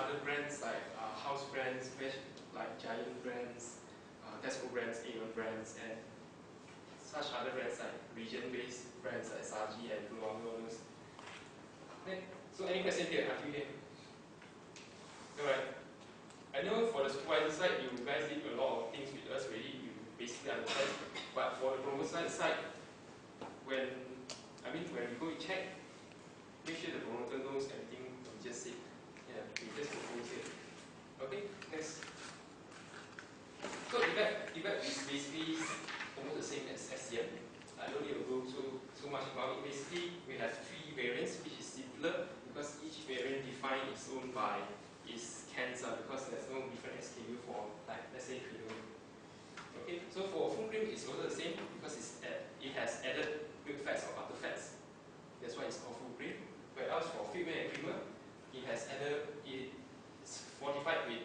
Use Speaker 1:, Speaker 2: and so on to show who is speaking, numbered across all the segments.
Speaker 1: other brands like house brands, like Giant brands, Tesco brands, A1 brands, and such other brands like region-based brands like Saji and Blue Anglos. Okay. So any question here? Until here? Alright. I know for the supervisor side, you guys did a lot of things with us already. You basically understand. But for the promoter side, when we go to check, make sure the promoter knows everything we just said. Yeah, we just propose it. Okay, next. So event is basically almost the same as SCM. I don't need to go so much about it. Basically, we have 3 variants, which is simpler because each variant defined is owned by its cancer because there's no different SKU for, like, let's say cream. Okay, so for full cream, it's also the same because it has added milk fats or butter fats. That's why it's called full cream. Whereas for filled milk and creamer, it's fortified with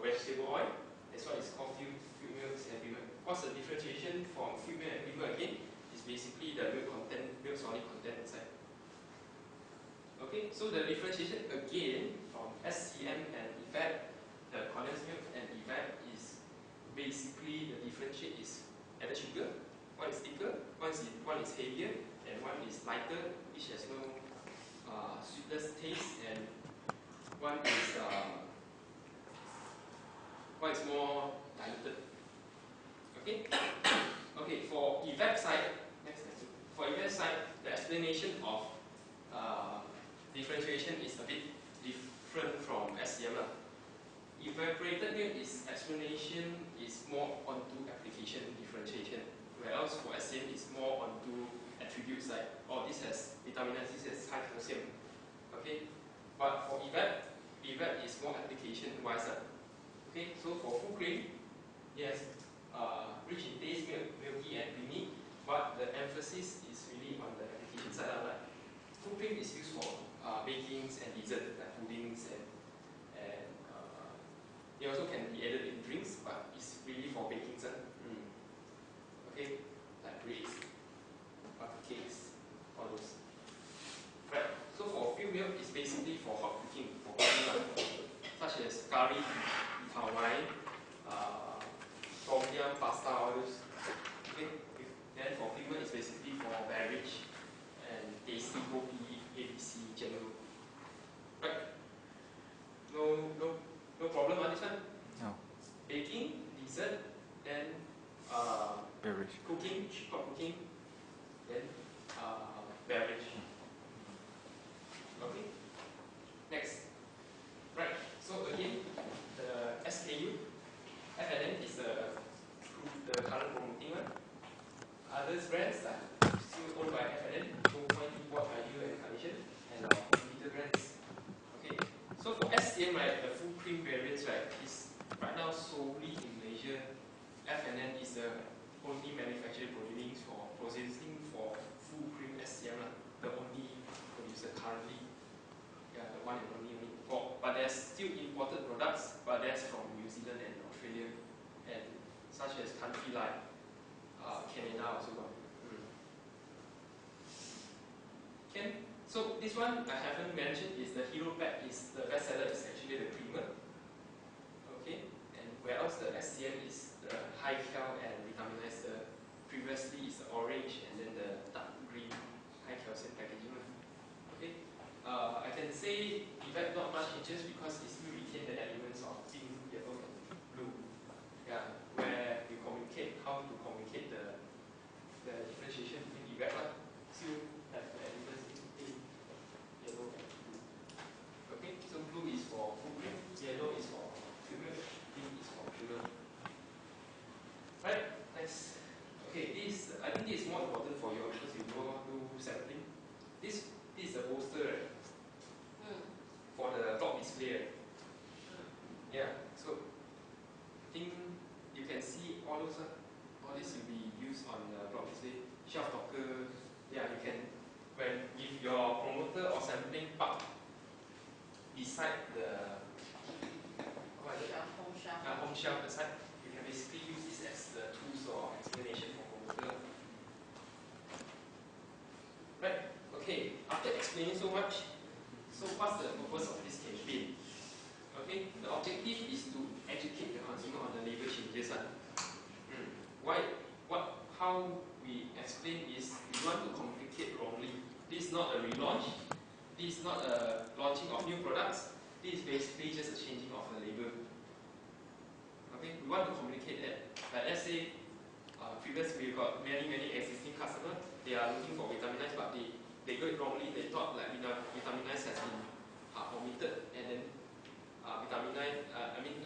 Speaker 1: vegetable oil. That's why it's called filled milk and creamer. What's the differentiation from filled milk and creamer again? It's basically the milk solid content inside. Okay, so the differentiation again from SCM and EVAP, the condensed milk and EVAP is basically the differentiate is added sugar. One is thicker, one is heavier, and one is lighter, which has no sweetness taste, and one is more diluted. Okay. Okay. For EVAP side, the explanation of differentiation is a bit different from SCM. Evaporated milk explanation is more onto application differentiation, whereas for SCM it's more onto attributes like, oh, this has vitamin C, this has high calcium. Okay, but for EVAP is more application wise. Okay, so for full cream, yes, rich in taste, milky and creamy, but the emphasis is really on the application side. Like full cream is used for bakings and desserts like puddings, and it also can be added in drinks, but it's really for bakings. Okay, like breads, butter cakes, all those. Right. So for filled milk, it's basically for hot cooking, for cooking, such as curry, Hawaii, tom yum, pasta, all those. Okay. Then for filled milk, it's basically for beverage and tasty kopi, ABC, general. Right. No problem on this one?
Speaker 2: No.
Speaker 1: Baking, dessert, then
Speaker 2: beverage.
Speaker 1: Cooking, hot cooking, then beverage. Okay. Next. Right. So again, the SKU, FNN is the current promoting one. Others brands are still owned by FNN, no point import by you and Carnation, and our competitor brands. Okay. So for SCM, right, the full cream variants, right, is right now solely in Malaysia. FNN is the only manufacturer processing for full cream SCM, the only producer currently. Yeah, the one and only. But there's still imported products, but that's from New Zealand and Australia, and such as country like Canada also got. Okay. So this one I haven't mentioned is the Hero Pack is the best seller is actually the creamer. Okay, and whereas the SCM is the high cal and vitaminized. Previously is the orange and then the dark green high calcium packaging. Okay, I can say EVAP not much changes because it still retain the elements of pink, yellow, and blue. Yeah, where you communicate how to communicate the differentiation between EVAP, still have the elements in pink, yellow, and blue. Okay, so blue is for full cream, yellow is for sugar, pink is for sugar. Right, next. Okay, I think this is more important for you because you go do sampling. This is the poster, right? For the top display. Right? Yeah, so I think you can see all those. All this will be used on the block display. Shelf talker. Yeah, you can, when if your promoter or sampling park beside the home shelf aside, you can basically use this as the tools or explanation for promoter. Right, okay, after explaining so much, so what's the purpose of this campaign? Okay, the objective is to educate the consumer on the label changes. How we explain is we want to communicate wrongly. This is not a relaunch. This is not a launching of new products. This is basically just a changing of a label. Okay, we want to communicate that. Like let's say, previously we got many existing customers. They are looking for Vitaminize, but they got it wrongly. They thought like Vitaminize has been omitted, and then Vitaminize,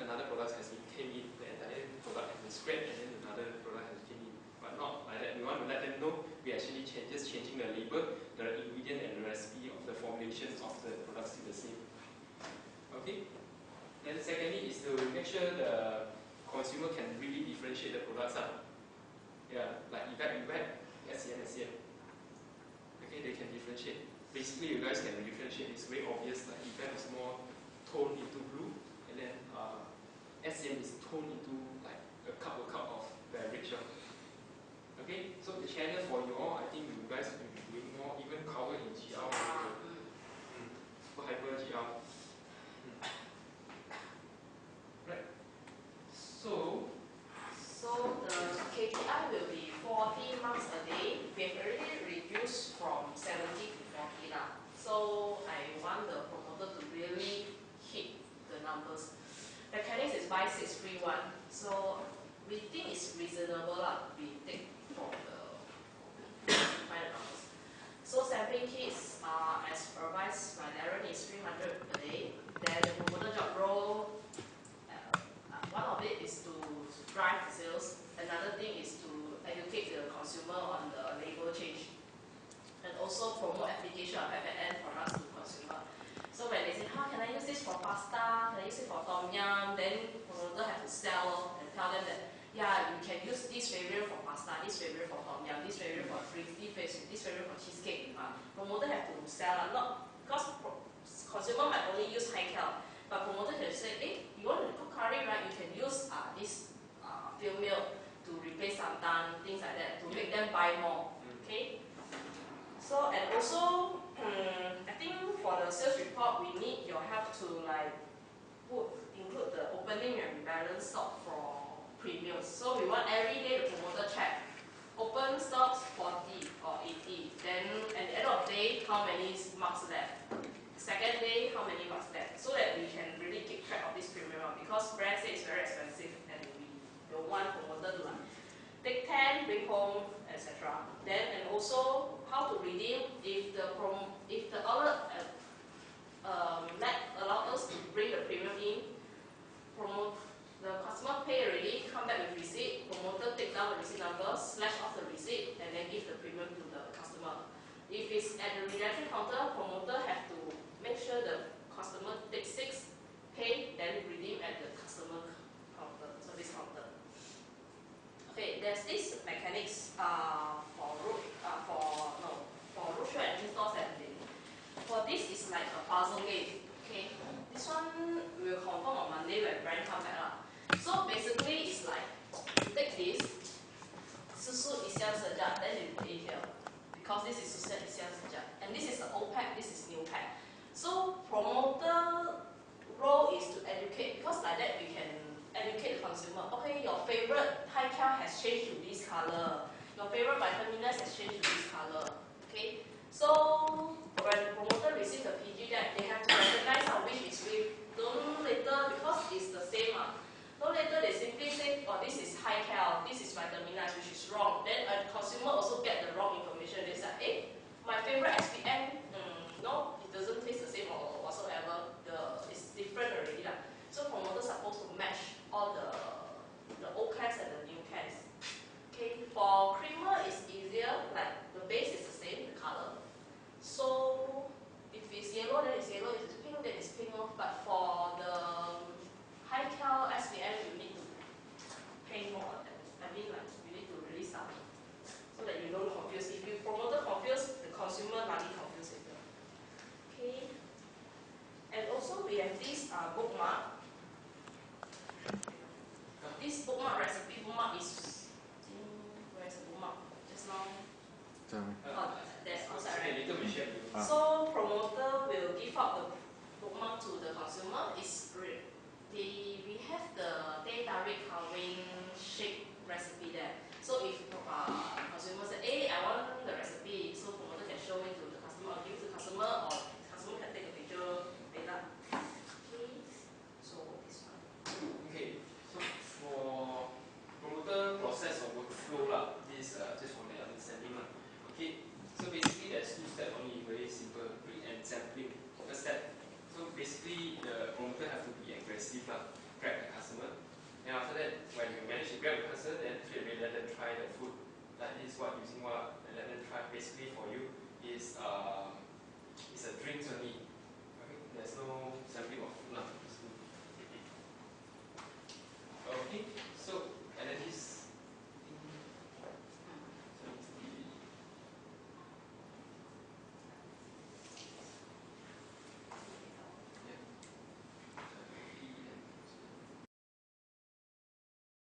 Speaker 1: another product has been came in. The entire product has been scrapped, and then another product has came in. But not like that. We want to let them know we actually just changing the label, the ingredient and the recipe of the formulations of the products still the same. Okay. Then secondly is to make sure the consumer can really differentiate the products. Yeah, like EVAP, SCM. Okay, they can differentiate. Basically, you guys can differentiate. It's very obvious. Like EVAP is more toned into blue, and then SCM is toned into like a cup of beverage. Okay, so the channel for you all, I think you guys will be doing more, even cover in GL, super hyper GL. Right. So
Speaker 3: the KPI will be 40 marks a day. We have already reduced from 70 to 40 now. So I want the promoter to really hit the numbers. Mechanics is buy 6 free 1. So we think it's reasonable we take for the find the numbers. So sampling kits as advised by Darren is 300 a day. Then the promoter job role, one of it is to drive the sales. Another thing is to educate the consumer on the label change. And also promote application of F&N products to consumer. So when they say, how can I use this for pasta? Can I use it for tom yum? Then promoter have to sell and tell them that, yeah, you can use this variant for pasta, this variant for tom yum, this variant for drinks, this variant for cheesecake. Promoter have to sell, not because consumer might only use high cal, but promoter can say, hey, you want to cook curry, right? You can use this field milk to replace santan, things like that, to make them buy more. Okay. So and also, I think for the sales report, we need your help to include the opening and balance stock for premiums. So we want every day the promoter check. Open stocks 40 or 80. Then at the end of the day, how many marks left? Second day, how many marks left? So that we can really keep track of this premium because brand say it's very expensive and we don't want promoter to take 10, bring home, etc. Then and also how to redeem if the outlet allow us to bring the premium in, the customer pay already, come back with receipt, promoter take down the receipt number, slash off the receipt, and then give the premium to the customer. If it's at the redemption counter, promoter have to make sure the customer takes 6, pay, then redeem at the customer counter, service counter. Okay, there's this mechanics for roadshow and in-store sampling. For this is like a puzzle game. Okay, this one we will confirm on Monday when brand come back. So basically it's like you take this, susu isian sejak, then you put it here. Because this is susu isian sejak. And this is the old pack, this is new pack. So promoter role is to educate, because like that we can educate the consumer. Okay, your favorite high cal has changed to this color. Your favorite Vitaminize has changed to this color. Okay, so when the promoter receives the PG deck, they have to recognize which is which. Don't later, because it's the same. Don't later they simply say, oh, this is high cal, this is Vitaminize, which is wrong. Then a consumer also get the wrong information. They say, hey, my favorite SPM, no, it doesn't taste the same or whatsoever. It's different already. So promoter supposed to match all the old cans and the new cans. Okay, for creamer it's easier, like the base is the same, the color. So if it's yellow, then it's yellow. If it's pink, then it's pink. But for the high cal SPM, you need to pay more. You need to really submit so that you don't confuse. If you promoter confuse, the consumer might be confused. Okay. And also we have this bookmark. This bookmark recipe bookmark is, where's the bookmark? Just now. There's outside, right? So promoter will give out the bookmark out to the consumer is we have the teh tarik carving shake recipe there. So if consumer say, hey, I want the recipe, so promoter can show it to